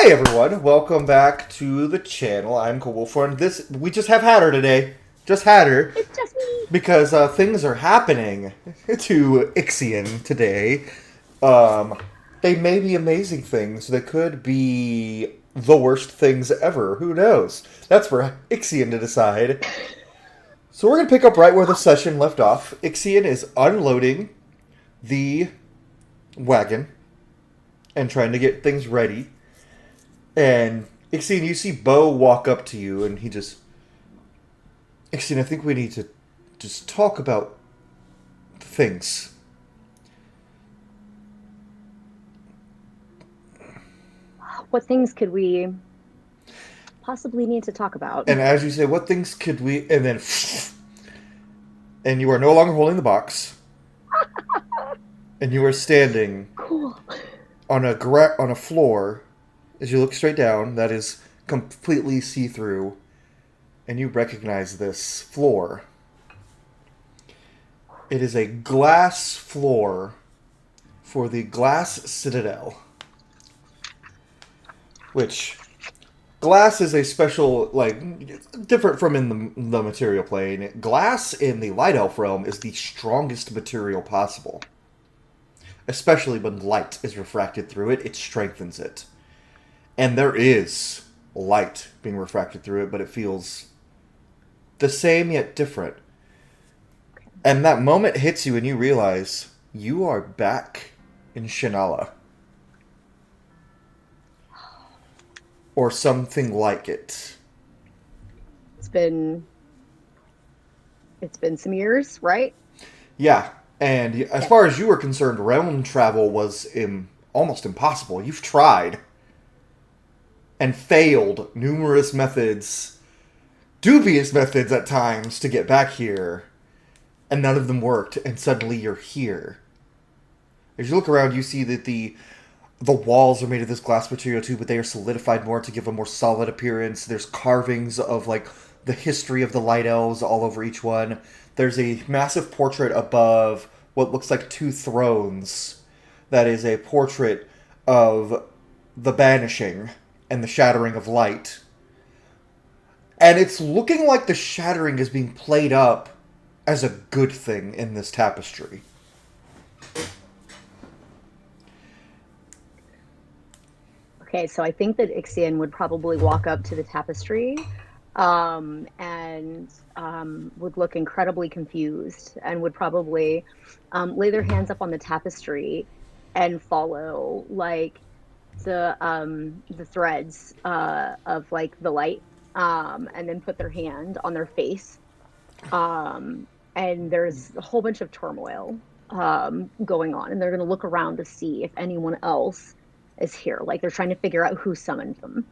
Hi everyone, welcome back to the channel. I'm Wolfhorn. We just have Hatter today. Just Hatter. It's just me. Because things are happening to Ixian today. Um, they may be amazing things. They could be the worst things ever. Who knows? That's for Ixian to decide. So we're going to pick up right where the session left off. Ixian is unloading the wagon and trying to get things ready. And Ixian, you see Bo walk up to you, and he just... Ixian, I think we need to just talk about things. What things could we possibly need to talk about? And as you say, what things could we... And then... And you are no longer holding the box. And you are standing Cool. on on a floor. As you look straight down, that is completely see-through. And you recognize this floor. It is a glass floor for the Glass Citadel. Which... Glass is a special, different from in the material plane. Glass in the Light Elf realm is the strongest material possible. Especially when light is refracted through it, it strengthens it. And there is light being refracted through it, but it feels the same yet different. And that moment hits you and you realize you are back in Shinala. Or something like it. It's been some years, right? Yeah, and as Okay. far as you were concerned, realm travel was almost impossible. You've tried and failed numerous methods, dubious methods at times, to get back here, and none of them worked, and suddenly you're here. As you look around, you see that the walls are made of this glass material too, but they are solidified more to give a more solid appearance. There's carvings of the history of the Light Elves all over each one. There's a massive portrait above what looks like two thrones. That is a portrait of the banishing and the shattering of light. And it's looking like the shattering is being played up as a good thing in this tapestry. Okay, so I think that Ixian would probably walk up to the tapestry and would look incredibly confused and would probably lay their hands up on the tapestry and follow the threads of like the light and then put their hand on their face. And there's a whole bunch of turmoil going on, and they're going to look around to see if anyone else is here. Like they're trying to figure out who summoned them.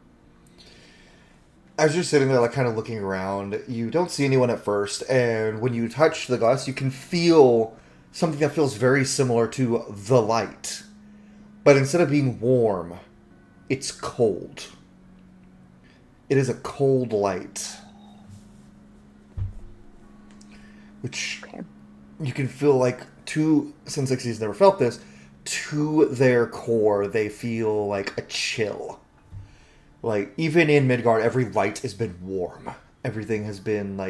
As you're sitting there, kind of looking around, you don't see anyone at first, and when you touch the glass, you can feel something that feels very similar to the light. But instead of being warm, it's cold. It is a cold light. Which Okay. you can feel since Xyz's never felt this, to their core, they feel like a chill. Even in Midgard, every light has been warm. Everything has been,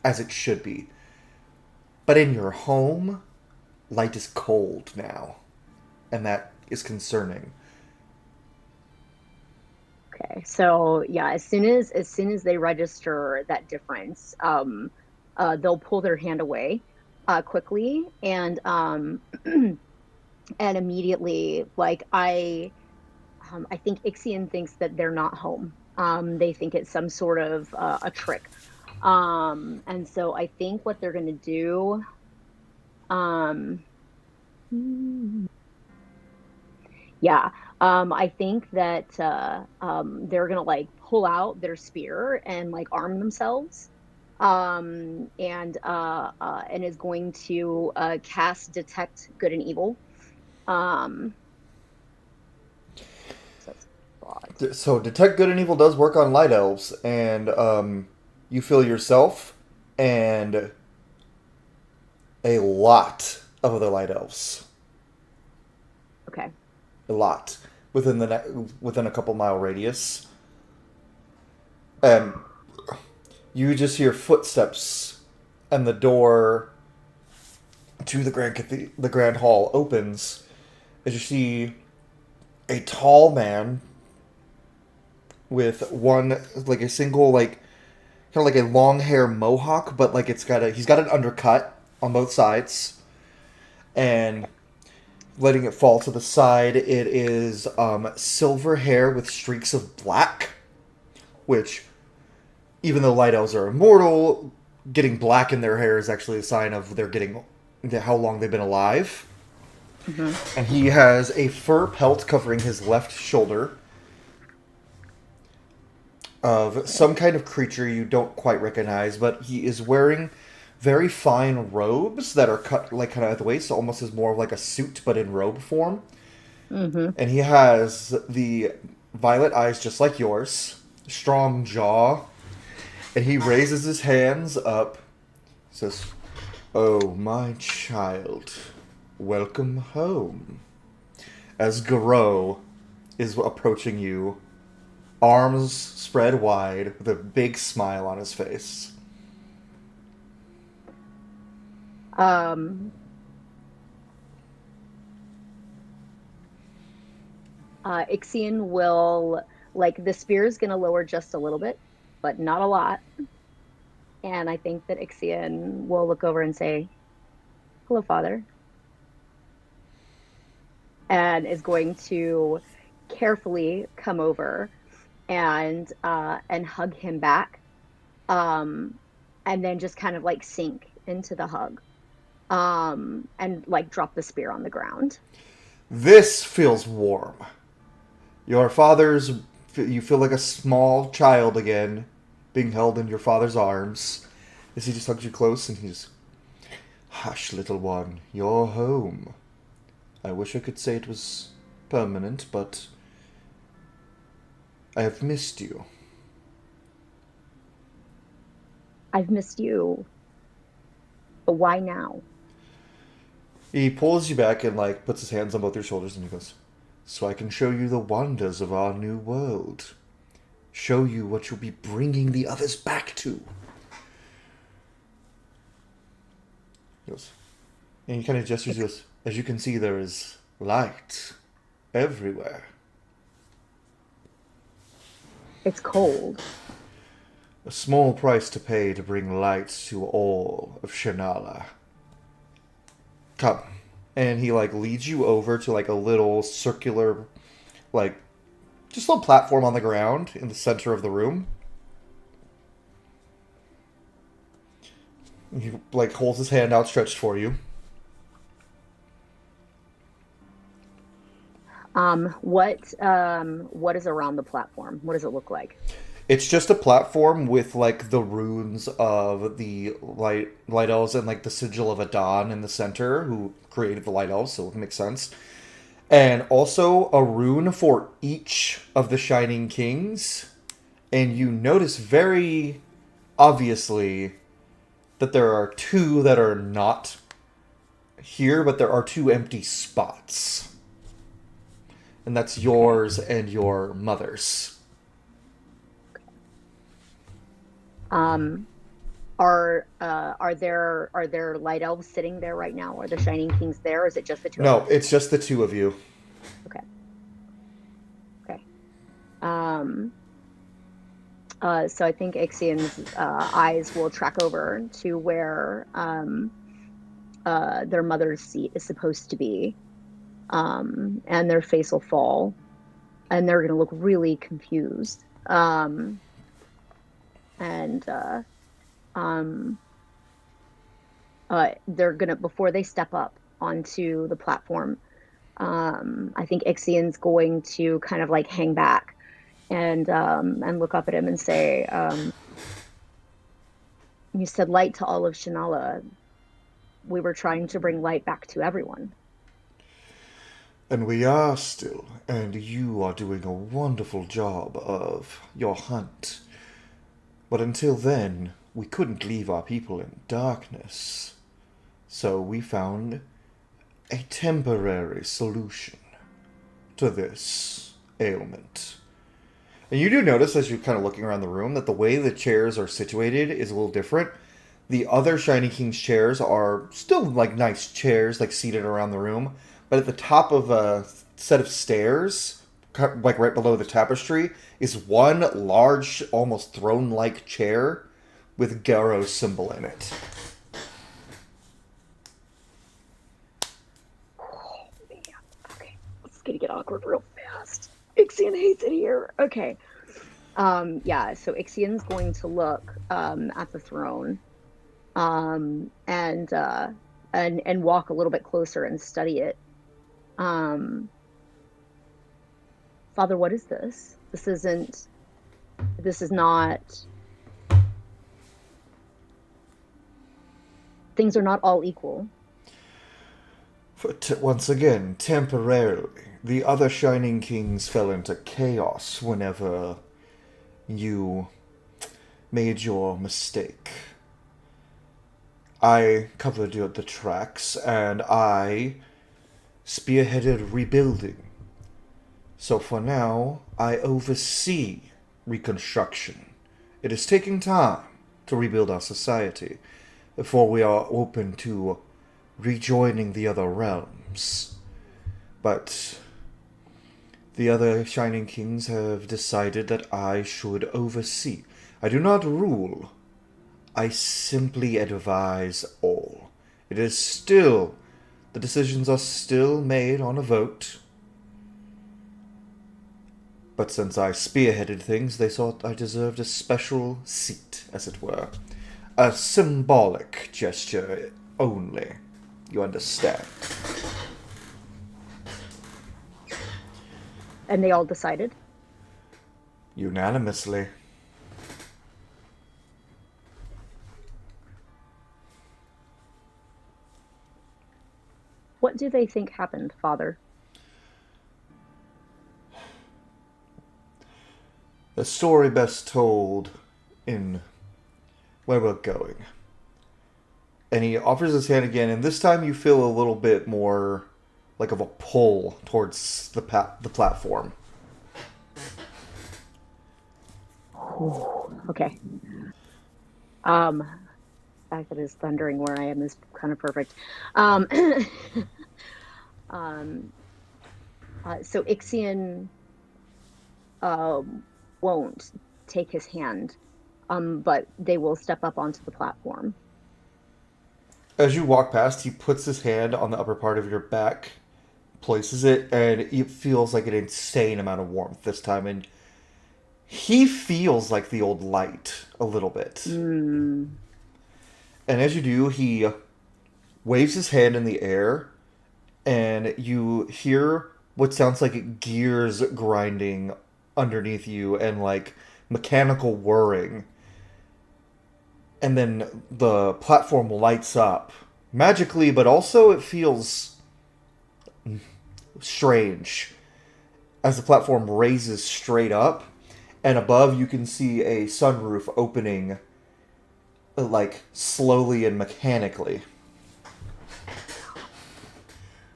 as it should be. But in your home, light is cold now. And that is concerning. Okay. So yeah, as soon as they register that difference, they'll pull their hand away quickly and and immediately I think Ixian thinks that they're not home. They think it's some sort of a trick. And so I think what they're going to do, um, yeah, I think that they're going to pull out their spear and arm themselves. And is going to cast detect good and evil. Um, so that's broad. So, Detect Good and Evil does work on Light Elves, and you feel yourself and a lot of other Light Elves. Okay. A lot. within a couple mile radius, and you just hear footsteps, and the door to the grand hall opens as you see a tall man with one like a single like kind of like a long hair mohawk, but like he's got an undercut on both sides, and letting it fall to the side, it is silver hair with streaks of black, which even though light elves are immortal, getting black in their hair is actually a sign of how long they've been alive. Mm-hmm. And he has a fur pelt covering his left shoulder of some kind of creature you don't quite recognize, but he is wearing very fine robes that are cut like kind of at the waist, so almost as more of like a suit but in robe form. Mm-hmm. And he has the violet eyes just like yours, strong jaw, and he raises his hands up, says, "Oh, my child, welcome home." As Garou is approaching you, arms spread wide, with a big smile on his face. Um, Ixian will, like, the spear is going to lower just a little bit, but not a lot. And I think that Ixian will look over and say, "Hello, father," and is going to carefully come over and hug him back, um, and then just kind of like sink into the hug, and like drop the spear on the ground. This feels warm. Your father's. You feel like a small child again, being held in your father's arms. As he just hugs you close and he's. "Hush, little one. You're home. I wish I could say it was permanent, but I have missed you." I've missed you, but why now? He pulls you back and like puts his hands on both your shoulders and he goes, "So I can show you the wonders of our new world. Show you what you'll be bringing the others back to." He goes, and he kind of gestures. He goes, "As you can see, there is light everywhere." It's cold. "A small price to pay to bring light to all of Shannala. Come." And he like leads you over to like a little circular, like just a little platform on the ground in the center of the room. He like holds his hand outstretched for you. What is around the platform? What does it look like? It's just a platform with like the runes of the light elves and like the sigil of Adon in the center, who created the light elves, so it makes sense. And also a rune for each of the Shining Kings. And you notice very obviously that there are two that are not here, but there are two empty spots. And that's yours and your mother's. Um, are there light elves sitting there right now? Are the Shining Kings there, or is it just the two of No, us? it's just the two of you. Okay. Okay. Um, so I think Ixian's eyes will track over to where their mother's seat is supposed to be, and their face will fall, and they're going to look really confused. And um, they're gonna before they step up onto the platform. I think Ixian's going to kind of like hang back and look up at him and say, "You said light to all of Shannala. We were trying to bring light back to everyone." And we are still, and you are doing a wonderful job of your hunt. But until then, we couldn't leave our people in darkness. So we found a temporary solution. to this ailment. And you do notice, as you're kind of looking around the room, that the way the chairs are situated is a little different. The other Shiny King's chairs are still, like, nice chairs, like, seated around the room. But at the top of a set of stairs, like, right below the tapestry, is one large, almost throne-like chair with Garo's symbol in it. Oh, man. Okay. It's going to get awkward real fast. Ixian hates it here. Okay. Yeah, so Ixian's going to look at the throne and walk a little bit closer and study it. Um, Father, what is this? This is not, things are not all equal. Once again, temporarily, the other Shining Kings fell into chaos whenever you made your mistake. I covered the tracks, and I spearheaded rebuilding. So for now, I oversee reconstruction. It is taking time to rebuild our society before we are open to rejoining the other realms. But the other Shining Kings have decided that I should oversee. I do not rule. I simply advise all. It is still, the decisions are still made on a vote. But since I spearheaded things, they thought I deserved a special seat, as it were. A symbolic gesture only. You understand? And they all decided? Unanimously. What do they think happened, Father? The story best told in where we're going. And he offers his hand again, and this time you feel a little bit more like of a pull towards the platform. Okay. The fact that it's thundering where I am is kind of perfect. So Ixian won't take his hand, but they will step up onto the platform. As you walk past, he puts his hand on the upper part of your back, places it, and it feels like an insane amount of warmth this time. And he feels like the old light a little bit. And as you do, he waves his hand in the air, and you hear what sounds like gears grinding underneath you and like mechanical whirring. And then the platform lights up magically, but also it feels strange as the platform raises straight up, and above you can see a sunroof opening like slowly and mechanically.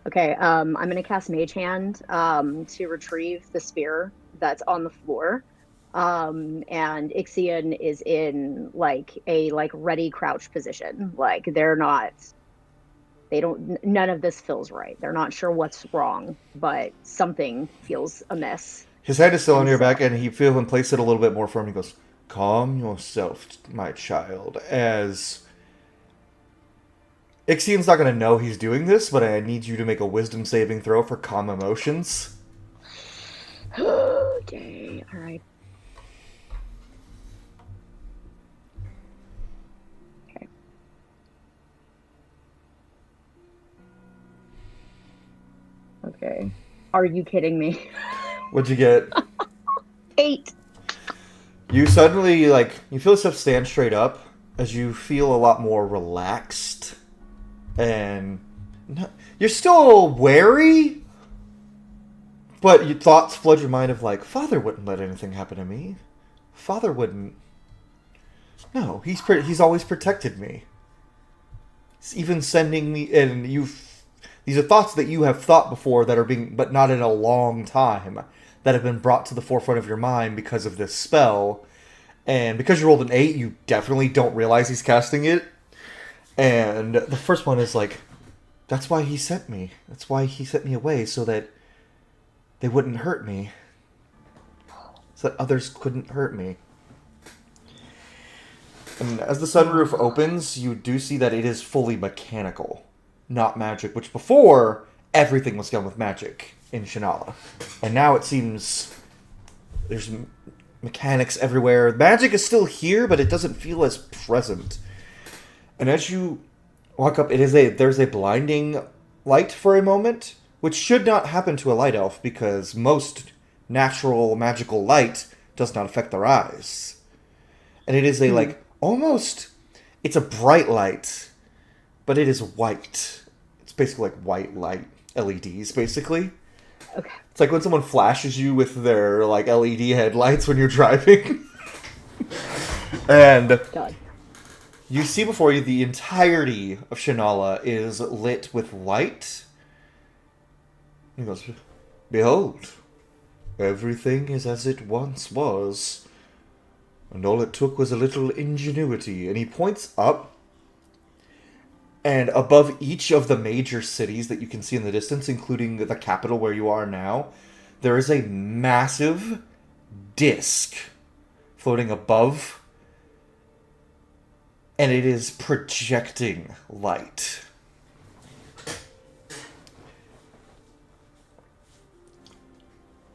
Okay, I'm gonna cast Mage Hand to retrieve the spear that's on the floor. And Ixian is in like a ready crouch position. Like none of this feels right. They're not sure what's wrong, but something feels amiss. His hand is still on And your so, back, and he feels him place it a little bit more firm. He goes, "Calm yourself, my child." As Ixian's not going to know he's doing this, but I need you to make a wisdom saving throw for calm emotions. okay, all right. Okay. Okay. Are you kidding me? What'd you get? 8. You suddenly, you feel yourself stand straight up as you feel a lot more relaxed. And you're still wary, but your thoughts flood your mind of Father wouldn't let anything happen to me. Father wouldn't. No, he's always protected me. He's even sending me, and These are thoughts that you have thought before that are but not in a long time, that have been brought to the forefront of your mind because of this spell. And because you rolled an 8, you definitely don't realize he's casting it. And the first one is like, that's why he sent me. That's why he sent me away, so that they wouldn't hurt me. So that others couldn't hurt me. And as the sunroof opens, you do see that it is fully mechanical, not magic, which before, everything was done with magic in Shannala. And now it seems there's mechanics everywhere. Magic is still here, but it doesn't feel as present. And as you walk up, there's a blinding light for a moment, which should not happen to a light elf, because most natural magical light does not affect their eyes. And it is it's a bright light, but it is white. It's basically like white light LEDs, basically. Okay. It's like when someone flashes you with their like LED headlights when you're driving. And God. You see before you the entirety of Shannala is lit with light. He goes, "Behold, everything is as it once was. And all it took was a little ingenuity." And he points up, and above each of the major cities that you can see in the distance, including the capital where you are now, there is a massive disc floating above, and it is projecting light.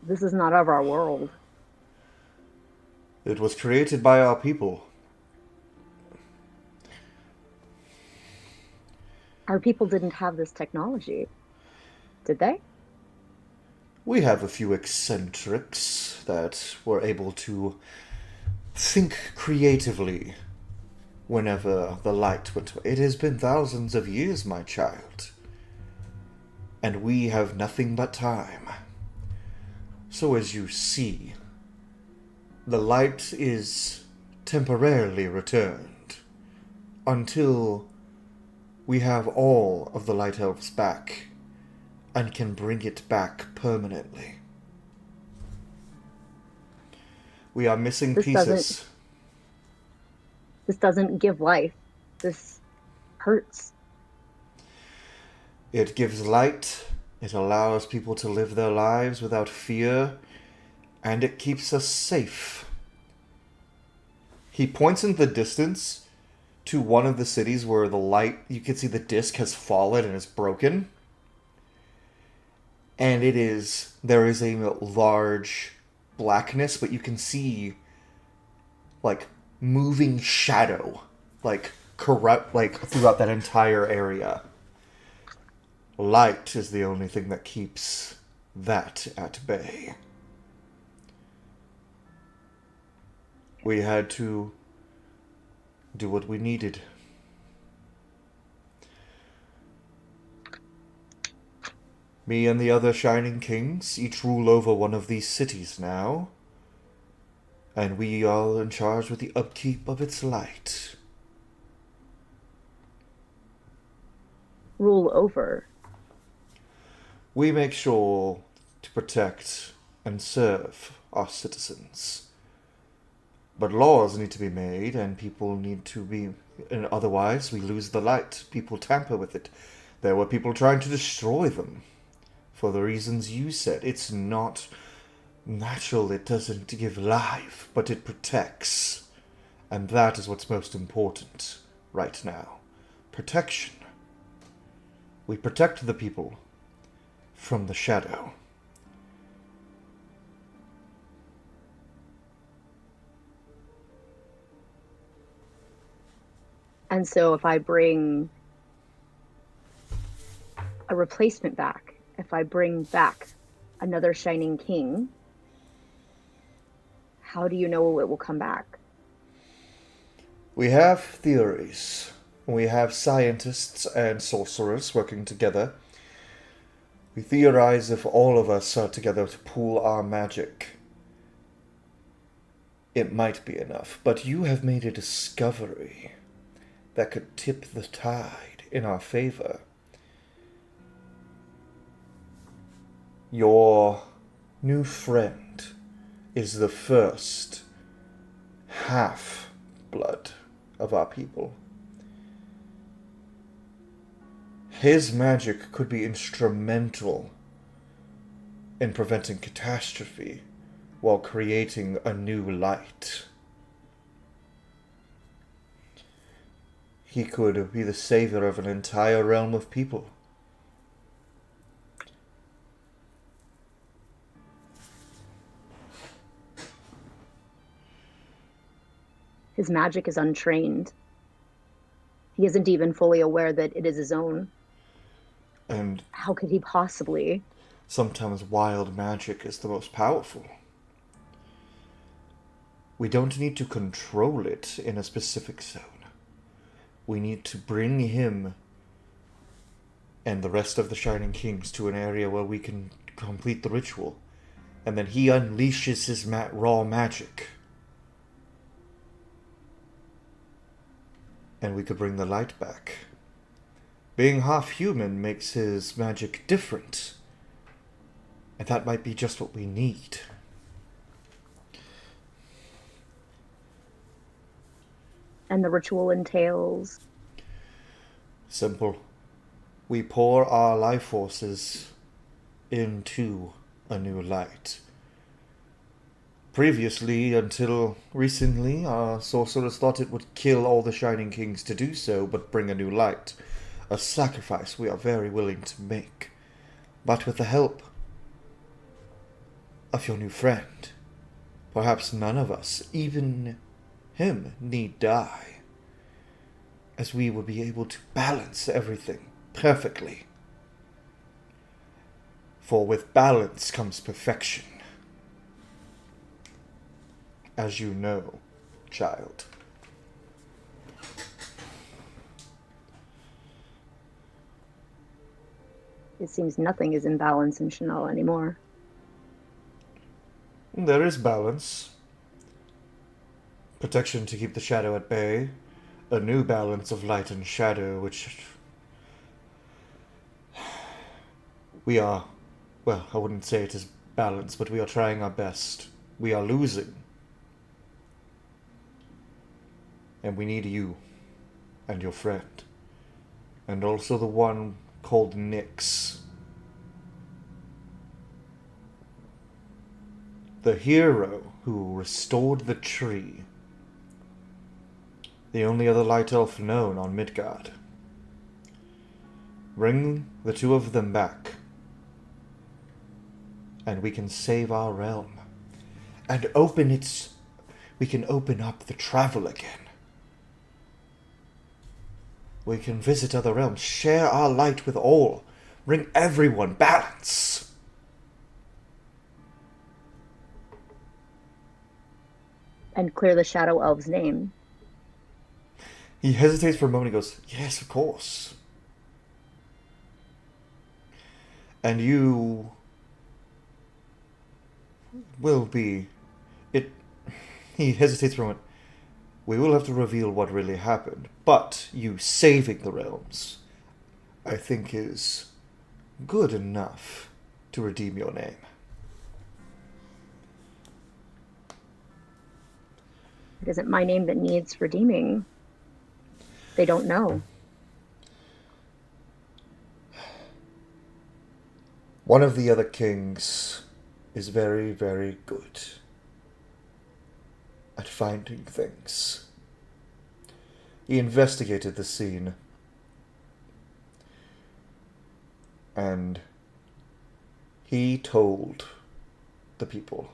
This is not of our world. It was created by our people. Our people didn't have this technology, did they? We have a few eccentrics that were able to think creatively whenever the light went away. It has been thousands of years, my child, and we have nothing but time. So as you see, the light is temporarily returned until we have all of the light elves back and can bring it back permanently. We are missing pieces. This doesn't give life. This hurts. It gives light, it allows people to live their lives without fear, and it keeps us safe. He points in the distance to one of the cities where the light, you can see the disc has fallen and is broken. And there is a large blackness, but you can see, like, moving shadow, like, throughout that entire area. Light is the only thing that keeps that at bay. We had to do what we needed. Me and the other Shining Kings each rule over one of these cities now, and we are in charge with the upkeep of its light. Rule over. We make sure to protect and serve our citizens. But laws need to be made, and people need to be... And otherwise, we lose the light. People tamper with it. There were people trying to destroy them. For the reasons you said. It's not natural. It doesn't give life, but it protects. And that is what's most important right now. Protection. We protect the people from the shadow. And so if I bring a replacement back, if I bring back another Shining King, how do you know it will come back? We have theories. We have scientists and sorcerers working together. We theorize if all of us are together to pool our magic, it might be enough. But you have made a discovery that could tip the tide in our favor. Your new friend is the first half-blood of our people. His magic could be instrumental in preventing catastrophe while creating a new light. He could be the savior of an entire realm of people. His magic is untrained. He isn't even fully aware that it is his own. And how could he possibly? Sometimes wild magic is the most powerful. We don't need to control it in a specific zone. We need to bring him and the rest of the Shining Kings to an area where we can complete the ritual. And then he unleashes his raw magic. And we could bring the light back. Being half human makes his magic different. And that might be just what we need. And the ritual entails? Simple. We pour our life forces into a new light. Previously, until recently, our sorcerers thought it would kill all the Shining Kings to do so, but bring a new light. A sacrifice we are very willing to make. But with the help of your new friend, perhaps none of us, even him, need die, as we will be able to balance everything perfectly. For with balance comes perfection. As you know, child. It seems nothing is in balance in Chanel anymore. There is balance. Protection to keep the shadow at bay. A new balance of light and shadow, which we are, well, I wouldn't say it is balanced, but we are trying our best. We are losing. And we need you and your friend. And also the one called Nyx. The hero who restored the tree. The only other light elf known on Midgard. Bring the two of them back. And we can save our realm. And we can open up the travel again. We can visit other realms, share our light with all, bring everyone balance. And clear the Shadow Elf's name. He hesitates for a moment and goes, yes, of course. And you will be... He hesitates for a moment. We will have to reveal what really happened, but you saving the realms, I think, is good enough to redeem your name. It isn't my name that needs redeeming. They don't know. One of the other kings is very, very good at finding things. He investigated the scene. And he told the people.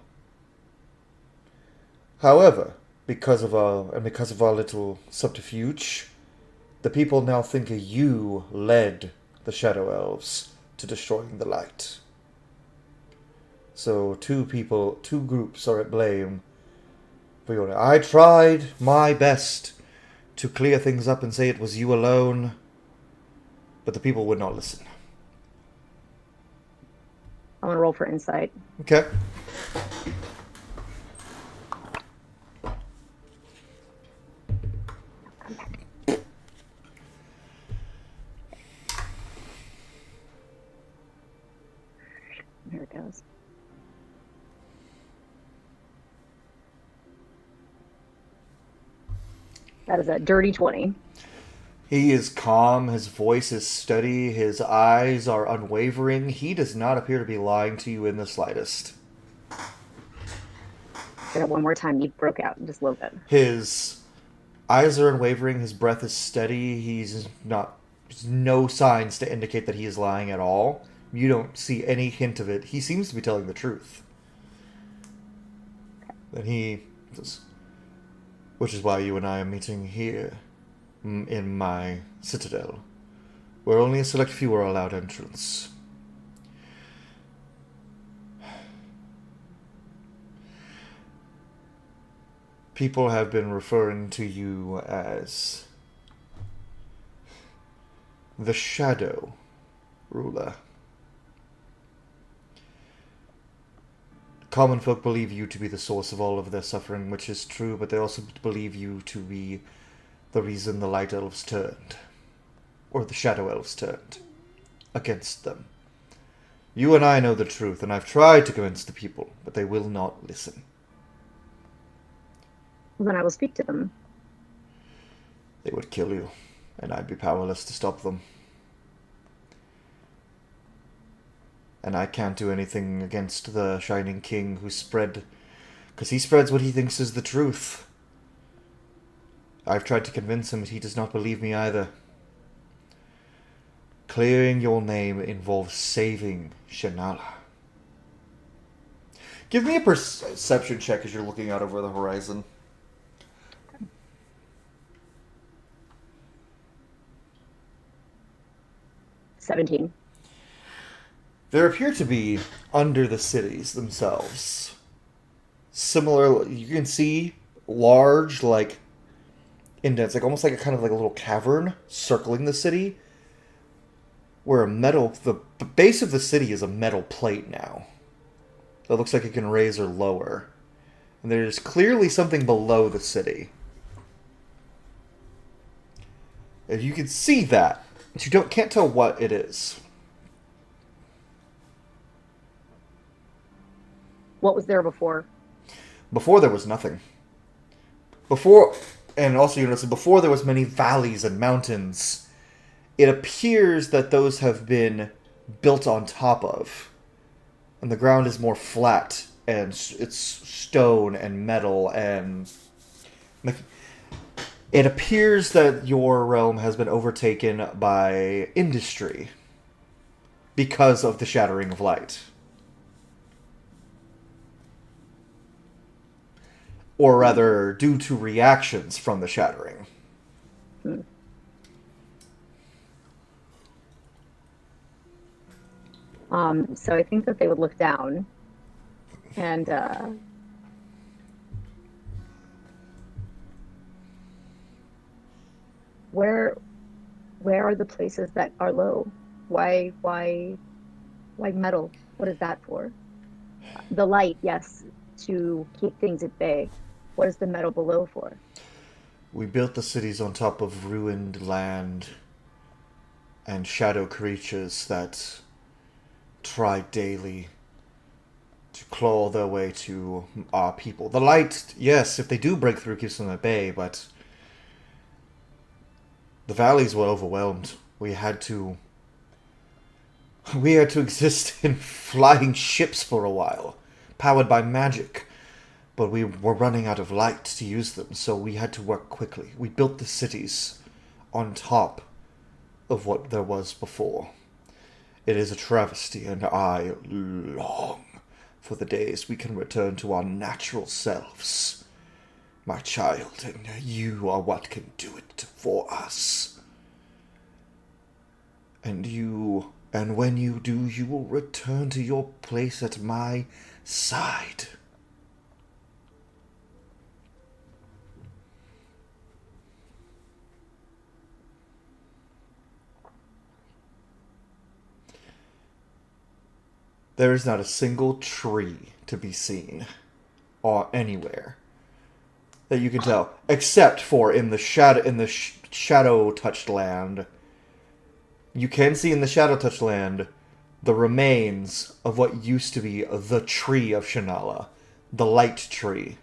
However, because of our little subterfuge, the people now think you led the Shadow Elves to destroying the light. So two groups are at blame. I tried my best to clear things up and say it was you alone, but the people would not listen. I'm gonna roll for insight. Okay. Here it That is a dirty 20. He is calm, his voice is steady, his eyes are unwavering. He does not appear to be lying to you in the slightest. Say that one more time. You broke out just a little bit. His eyes are unwavering, his breath is steady, he's not. There's no signs to indicate that he is lying at all. You don't see any hint of it. He seems to be telling the truth. Then he says, which is why you and I are meeting here in my citadel, where only a select few are allowed entrance. People have been referring to you as the Shadow Ruler. Common folk believe you to be the source of all of their suffering, which is true, but they also believe you to be the reason the Light Elves turned, or the Shadow Elves turned, against them. You and I know the truth, and I've tried to convince the people, but they will not listen. Well, then I will speak to them. They would kill you, and I'd be powerless to stop them. And I can't do anything against the Shining King who because he spreads what he thinks is the truth. I've tried to convince him, but he does not believe me either. Clearing your name involves saving Shannala. Give me a perception check as you're looking out over the horizon. $17. There appear to be, under the cities themselves, similar, you can see large, like, indents, like almost like a kind of like a little cavern circling the city, where the base of the city is a metal plate now. That looks like it can raise or lower. And there's clearly something below the city. And you can see that, but you can't tell what it is. What was there before? Before there was nothing. And also you notice, before there was many valleys and mountains. It appears that those have been built on top of. And the ground is more flat, and it's stone and metal, and it appears that your realm has been overtaken by industry because of the shattering of light. Or rather, due to reactions from the shattering. So I think that they would look down and where are the places that are low? Why metal? What is that for? The light, yes, to keep things at bay. What is the metal below for? We built the cities on top of ruined land and shadow creatures that try daily to claw their way to our people. The light, yes, if they do break through, keeps them at bay, but the valleys were overwhelmed. We had to exist in flying ships for a while, powered by magic. But we were running out of light to use them, so we had to work quickly. We built the cities on top of what there was before. It is a travesty, and I long for the days we can return to our natural selves. My child, and you are what can do it for us. And when you do, you will return to your place at my side. There is not a single tree to be seen, or anywhere, that you can tell, except for in the shadow-touched land. You can see in the shadow-touched land the remains of what used to be the tree of Shannala, the light tree,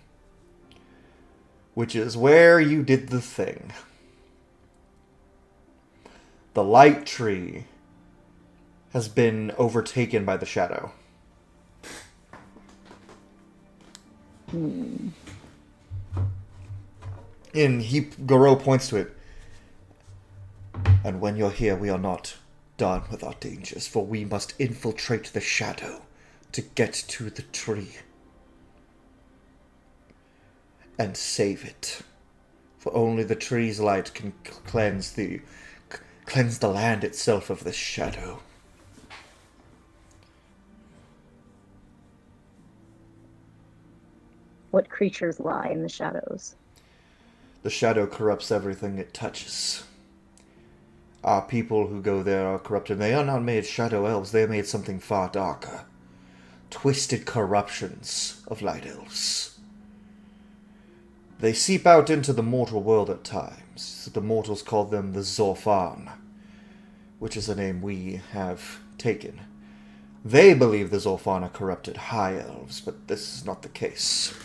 which is where you did the thing. The light tree has been overtaken by the shadow. And Goro points to it. And when you're here, we are not done with our dangers, for we must infiltrate the shadow to get to the tree and save it. For only the tree's light can cleanse the land itself of this shadow. What creatures lie in the shadows? The shadow corrupts everything it touches. Our people who go there are corrupted. They are not made shadow elves. They are made something far darker. Twisted corruptions of light elves. They seep out into the mortal world at times. The mortals call them the Zorfan, which is a name we have taken. They believe the Zorfan are corrupted high elves, but this is not the case.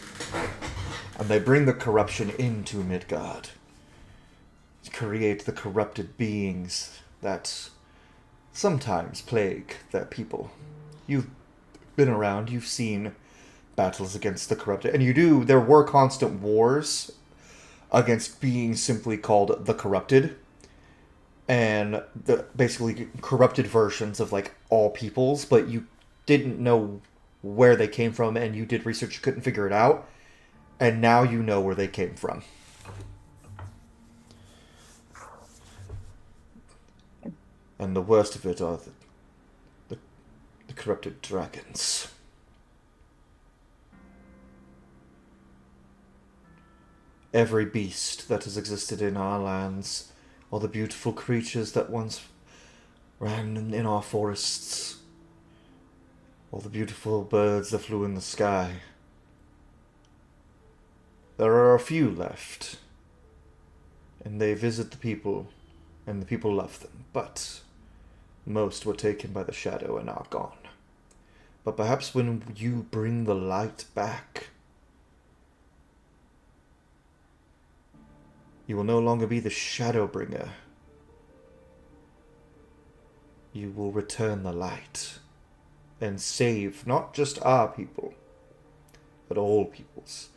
And they bring the corruption into Midgard. Create the corrupted beings that sometimes plague their people. You've been around, you've seen battles against the corrupted, and there were constant wars against beings simply called the corrupted, and basically corrupted versions of like all peoples, but you didn't know where they came from, and you did research, you couldn't figure it out, and now you know where they came from. And the worst of it are the corrupted dragons. Every beast that has existed in our lands, all the beautiful creatures that once ran in our forests, all the beautiful birds that flew in the sky. There are a few left, and they visit the people, and the people love them, but most were taken by the shadow and are gone. But perhaps when you bring the light back, you will no longer be the shadow bringer. You will return the light and save not just our people, but all peoples.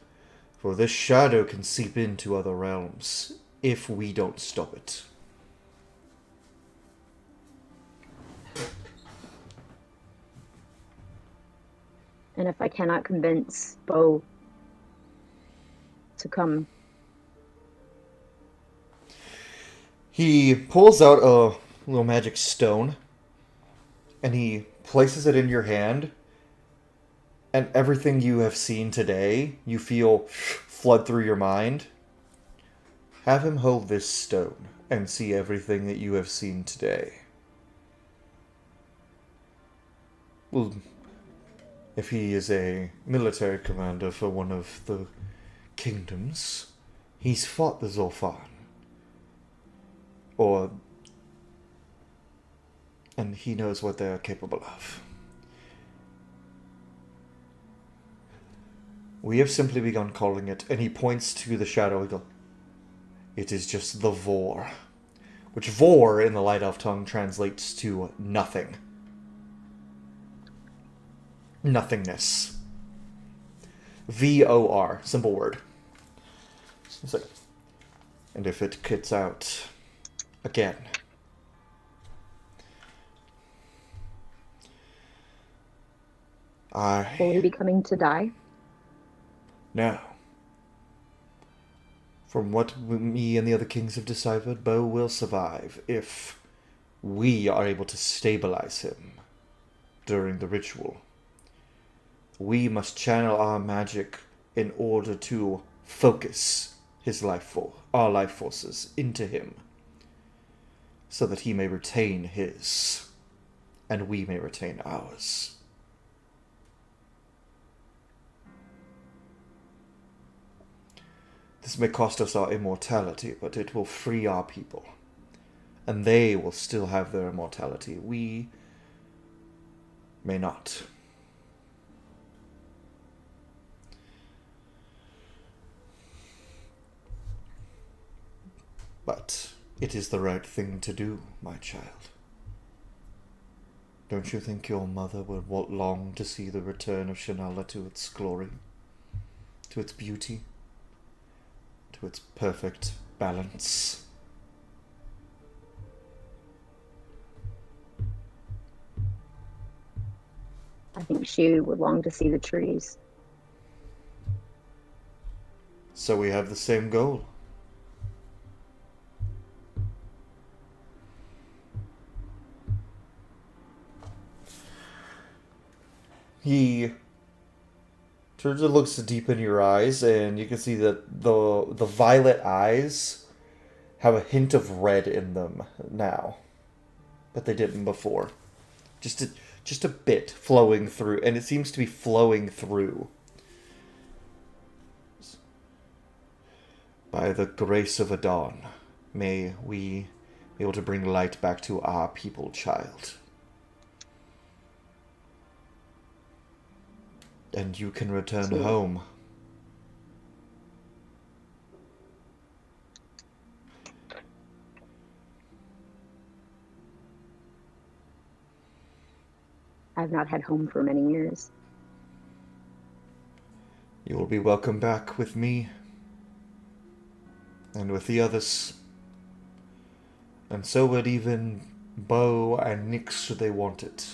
For this shadow can seep into other realms if we don't stop it. And if I cannot convince Bo to come? He pulls out a little magic stone, and he places it in your hand, and everything you have seen today, you feel flood through your mind. Have him hold this stone and see everything that you have seen today. Well, if he is a military commander for one of the kingdoms, he's fought the Zorfan. And he knows what they're capable of. We have simply begun calling it, and he points to the shadow. He goes, it is just the Vor, which Vor in the Light Elf tongue translates to nothing. Nothingness. VOR, simple word. It's like, and if it gets out again, Will he be coming to die? No. From what me and the other kings have deciphered, Bo will survive if we are able to stabilize him during the ritual. We must channel our magic in order to focus our life forces into him, so that he may retain his, and we may retain ours. This may cost us our immortality, but it will free our people, and they will still have their immortality. We may not. It is the right thing to do, my child. Don't you think your mother would long to see the return of Shannala to its glory, to its beauty, to its perfect balance? I think she would long to see the trees. So we have the same goal. He turns and looks deep in your eyes, and you can see that the violet eyes have a hint of red in them now, but they didn't before. Just a bit flowing through, and it seems to be flowing through. By the grace of Adon, may we be able to bring light back to our people, child. And you can return home. I've not had home for many years. You will be welcome back with me and with the others. And so would even Bo and Nix should they want it.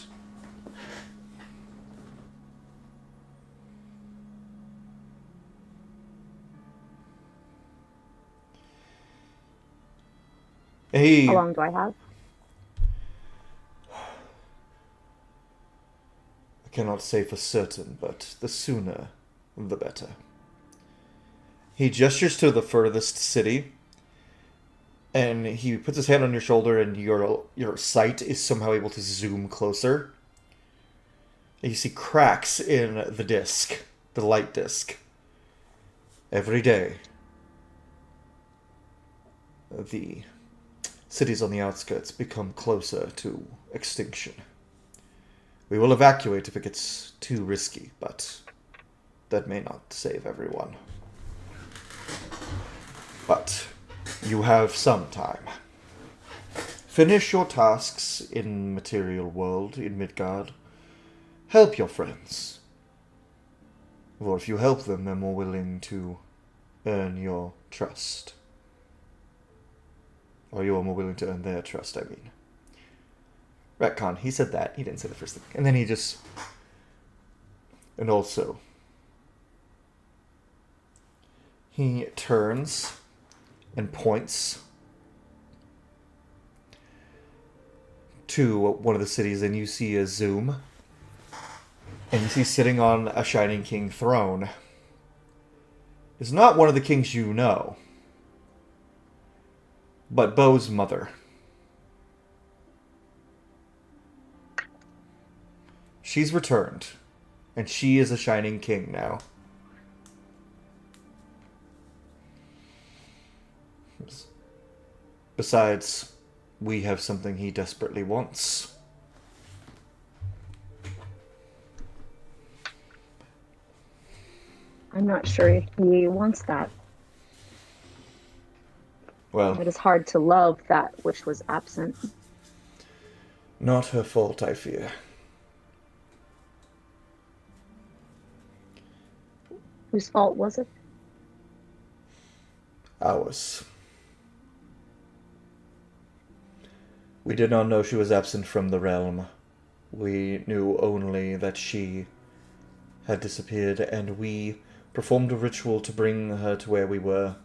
Hey. How long do I have? I cannot say for certain, but the sooner, the better. He gestures to the furthest city, and he puts his hand on your shoulder, and your sight is somehow able to zoom closer. And you see cracks in the disc, the light disc. Every day, the cities on the outskirts become closer to extinction. We will evacuate if it gets too risky, but that may not save everyone. But you have some time. Finish your tasks in material world, in Midgard. Help your friends. Or if you help them, they're more willing to earn your trust. Or you are more willing to earn their trust, I mean. Retcon, he said that. He didn't say the first thing. And then he just... And also... He turns and points to one of the cities, and you see a zoom. And you see sitting on a Shining King throne is not one of the kings you know, but Bo's mother. She's returned, and she is a Shining King now. Besides, we have something he desperately wants. I'm not sure he wants that. Well, it is hard to love that which was absent. Not her fault, I fear. Whose fault was it? Ours. We did not know she was absent from the realm. We knew only that she had disappeared, and we performed a ritual to bring her to where we were.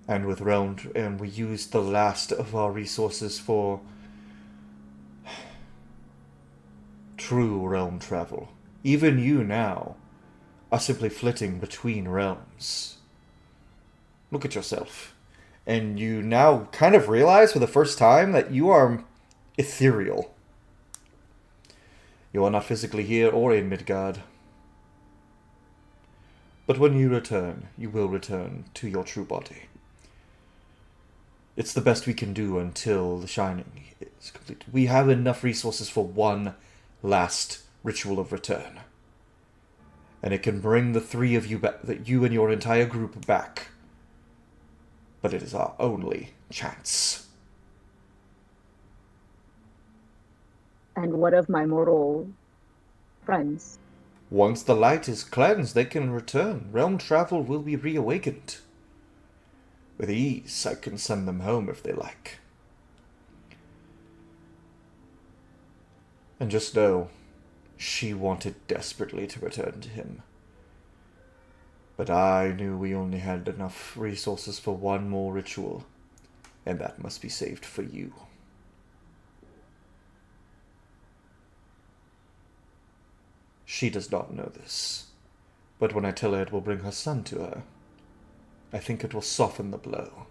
And we used the last of our resources for true realm travel. Even you now are simply flitting between realms. Look at yourself. And you now kind of realize for the first time that you are ethereal. You are not physically here or in Midgard. But when you return, you will return to your true body. It's the best we can do until the Shining is complete. We have enough resources for one last ritual of return. and it can bring the three of you back, you and your entire group back. But it is our only chance. And what of my mortal friends? Once the light is cleansed, they can return. Realm travel will be reawakened. With ease, I can send them home if they like. And just know, she wanted desperately to return to him. But I knew we only had enough resources for one more ritual, and that must be saved for you. She does not know this, but when I tell her it will bring her son to her, I think it will soften the blow.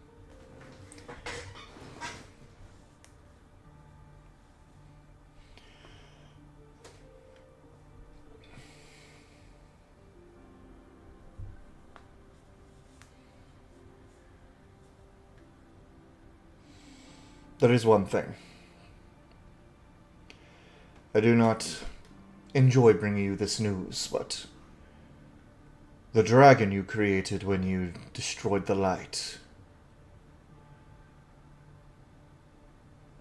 There is one thing. I do not enjoy bringing you this news, but the dragon you created when you destroyed the light,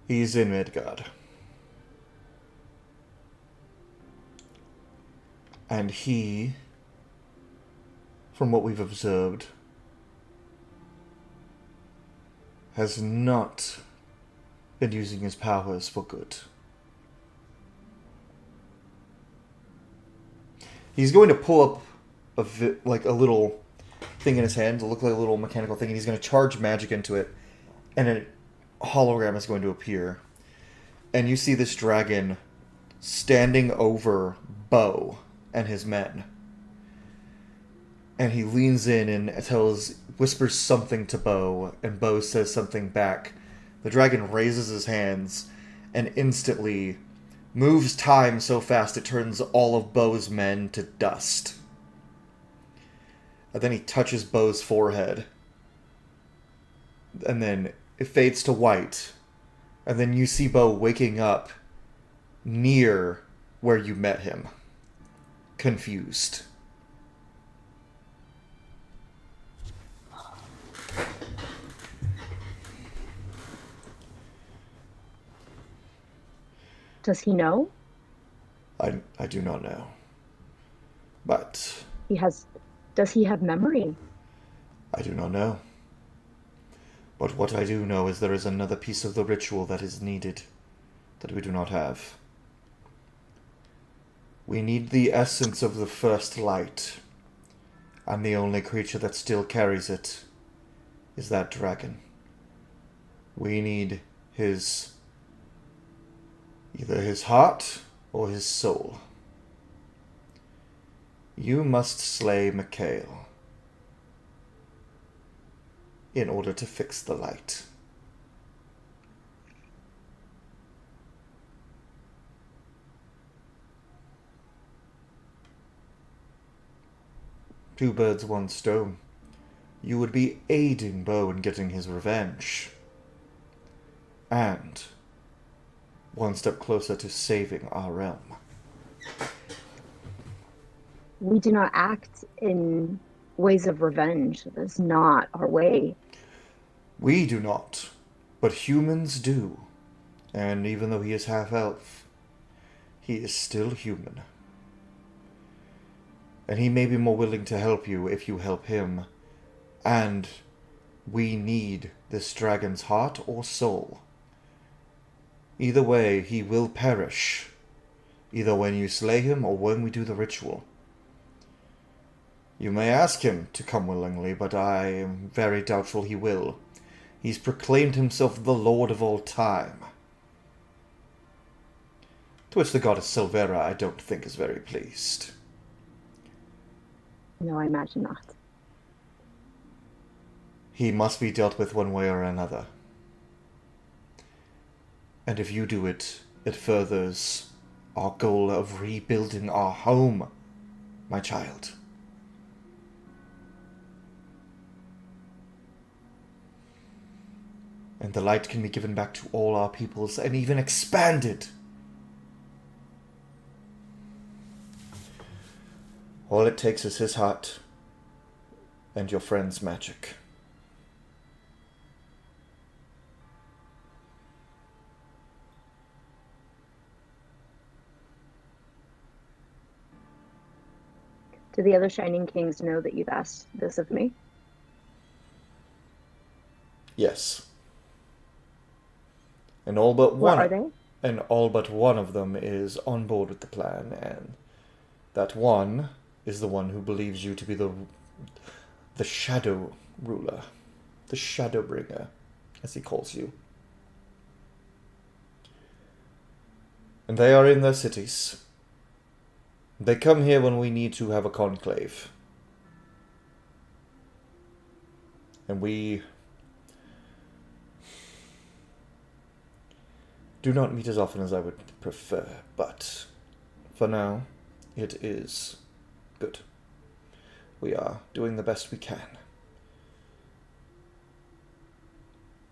he's in Midgard. And he, from what we've observed, has not been using his powers for good. He's going to pull up a little thing in his hand to look like a little mechanical thing, and he's going to charge magic into it, and a hologram is going to appear. And you see this dragon standing over Bo and his men. And he leans in and whispers something to Bo, and Bo says something back. The dragon raises his hands and instantly moves time so fast it turns all of Bo's men to dust. And then he touches Bo's forehead. And then it fades to white. And then you see Bo waking up near where you met him. Confused. Does he know? I do not know. But Does he have memory? I do not know. But what I do know is there is another piece of the ritual that is needed that we do not have. We need the essence of the first light, and the only creature that still carries it is that dragon. We need either his heart or his soul. You must slay Mikhail in order to fix the light. Two birds, one stone. You would be aiding Bo in getting his revenge. And one step closer to saving our realm. We do not act in ways of revenge. That's not our way. We do not, but humans do. And even though he is half-elf, he is still human. And he may be more willing to help you if you help him. And we need this dragon's heart or soul. Either way, he will perish. Either when you slay him or when we do the ritual. You may ask him to come willingly, but I am very doubtful he will. He's proclaimed himself the Lord of all time. To which the goddess Silvera I don't think is very pleased. No, I imagine not. He must be dealt with one way or another. And if you do it, it furthers our goal of rebuilding our home, my child. And the light can be given back to all our peoples and even expanded. All it takes is his heart and your friend's magic. Do the other Shining Kings know that you've asked this of me? Yes. And all but Where one are they? and all but one of them is on board with the plan, and that one is the one who believes you to be the shadow ruler, the shadow bringer, as he calls you. And they are in their cities. They come here when we need to have a conclave. And we do not meet as often as I would prefer, but for now, it is good. We are doing the best we can.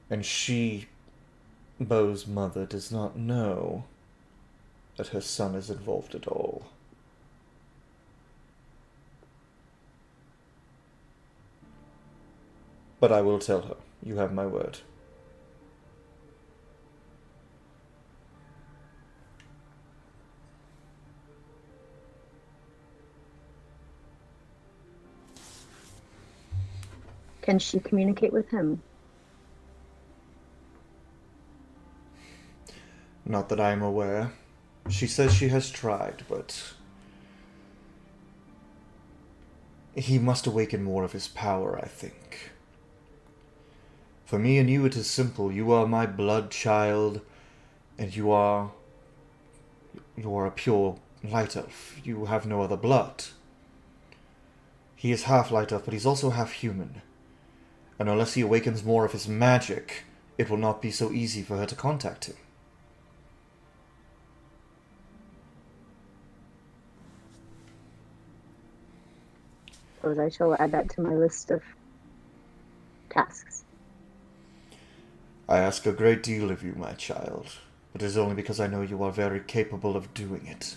And Bo's mother, does not know that her son is involved at all. But I will tell her. You have my word. Can she communicate with him? Not that I am aware. She says she has tried, but he must awaken more of his power, I think. For me and you, it is simple. You are my blood child, and you are a pure light elf. You have no other blood. He is half light elf, but he's also half human. And unless he awakens more of his magic, it will not be so easy for her to contact him. Suppose I shall add that to my list of tasks. I ask a great deal of you, my child, but it is only because I know you are very capable of doing it.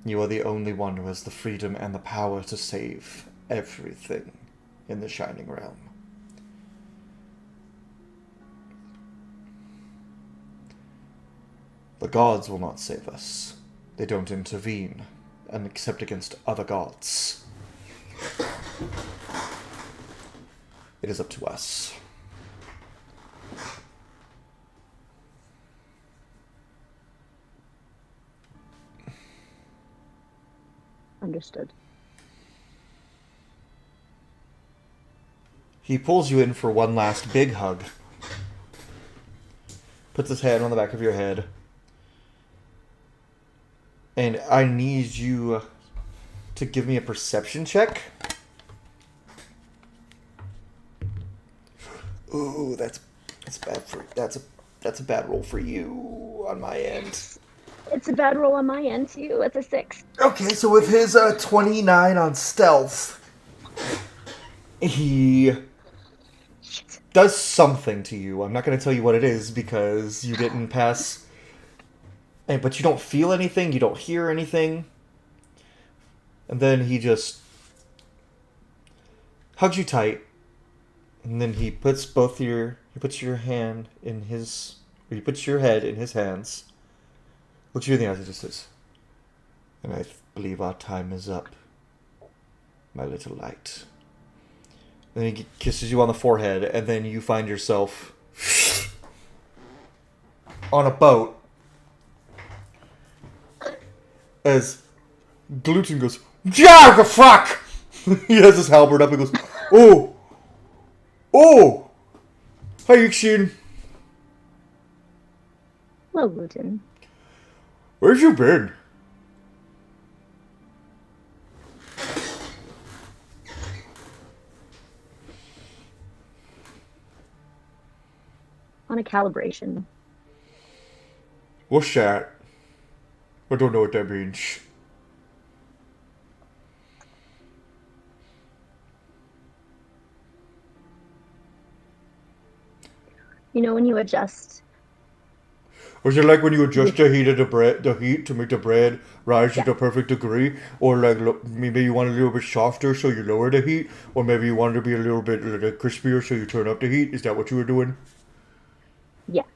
You are the only one who has the freedom and the power to save everything in the Shining Realm. The gods will not save us. They don't intervene, and except against other gods. It is up to us. Understood. He pulls you in for one last big hug. Puts his hand on the back of your head. And I need you to give me a perception check. Ooh, that's bad for that's a bad roll for you on my end. It's a bad roll on my end too. It's a 6. Okay, so with his 29 on stealth, he does something to you. I'm not going to tell you what it is because you didn't pass. But you don't feel anything. You don't hear anything. And then he just hugs you tight. And then he puts your hand in his, or he puts your head in his hands. Looks you in the eyes and just says, "And I believe our time is up, my little light." And then he kisses you on the forehead, and then you find yourself on a boat as Gluten goes, "Yeah, the fuck!" He has his halberd up and goes, "Oh! Oh! Hi, Ixian. Hello, Luton. Where've you been?" On a calibration. What's that? I don't know what that means. You know when you adjust Was it like when you adjust the heat of the heat to make the bread rise to Yeah. the perfect degree, or like maybe you want it a little bit softer, so you lower the heat, or maybe you want it to be a little bit crispier, so you turn up the heat? Is that what you were doing? Yes.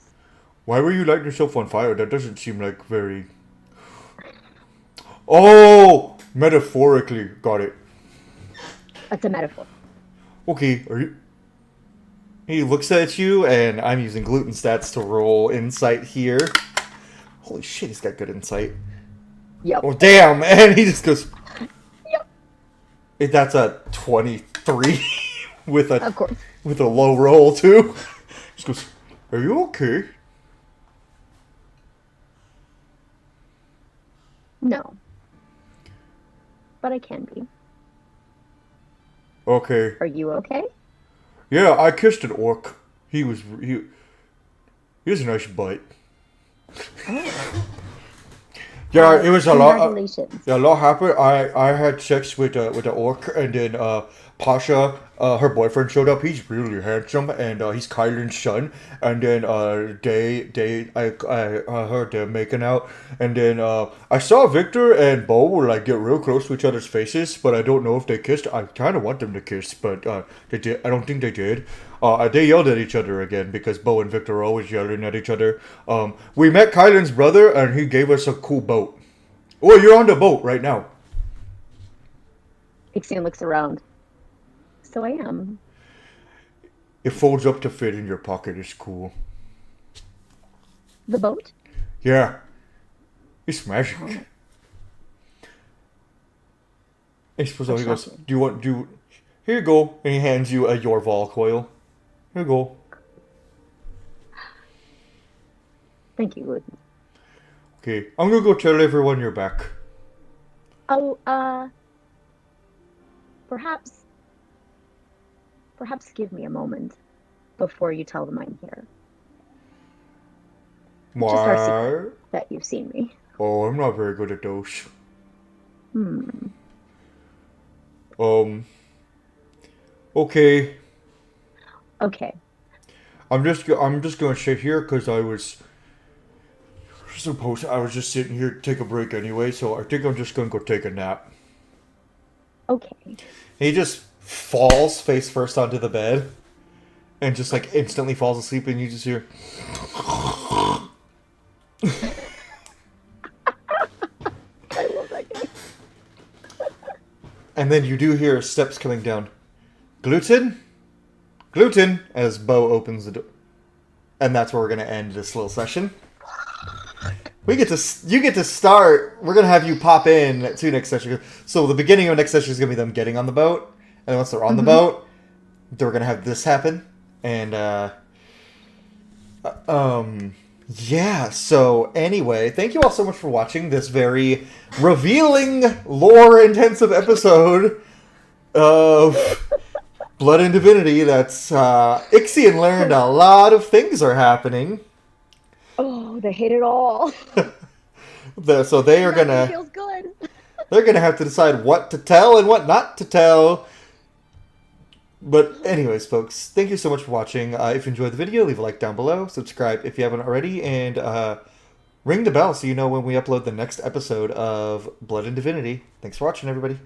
Why were you lighting yourself on fire? That doesn't seem like very. Oh, metaphorically, got it. That's a metaphor. Okay, are you? He looks at you, and I'm using gluten stats to roll insight here. Holy shit, he's got good insight. Yep. Oh, damn, and he just goes. Yep. That's a 23 with Of course. a low roll too. Just goes, "Are you okay?" No. But I can be. Okay. Are you okay? Yeah, I kissed an orc. He was a nice bite. Oh. Yeah, it was a lot. Congratulations. Yeah, a lot happened. I had sex with the orc, and then Pasha, her boyfriend showed up. He's really handsome, and he's Kylan's son. And then I heard them making out, and then I saw Victor and Bo were like get real close to each other's faces, but I don't know if they kissed. I kind of want them to kiss, but they did. I don't think they did. They yelled at each other again because Bo and Victor are always yelling at each other. We met Kylan's brother, and he gave us a cool boat. Oh, you're on the boat right now. Ixian looks around. So I am. It folds up to fit in your pocket. It's cool. The boat? Yeah. It's magic. Oh. I suppose he goes, shocking. here you go. And he hands you a Yorval coil. Here you go. Thank you, Gluten. Okay, I'm gonna go tell everyone you're back. Oh, perhaps give me a moment before you tell them I'm here. Just our Why? secret that you've seen me. Oh, I'm not very good at those. Hmm. Okay. Okay. I'm just gonna sit here because I was just sitting here to take a break anyway, so I think I'm just gonna go take a nap. Okay. He just falls face first onto the bed and just like instantly falls asleep, and you just hear. I love that game. And then you do hear steps coming down. Gluten? Gluten! As Bo opens the door. And that's where we're going to end this little session. You get to start. We're going to have you pop in to next session. So the beginning of next session is going to be them getting on the boat. And then once they're on the boat, they're going to have this happen. And, yeah, so anyway, thank you all so much for watching this very revealing, lore-intensive episode of Blood and Divinity. That's, Ixian learned a lot of things are happening. Oh, they hate it all. So they are gonna, feels good. they're gonna have to decide what to tell and what not to tell. But anyways, folks, thank you so much for watching. If you enjoyed the video, leave a like down below, subscribe if you haven't already, and ring the bell so you know when we upload the next episode of Blood and Divinity. Thanks for watching, everybody.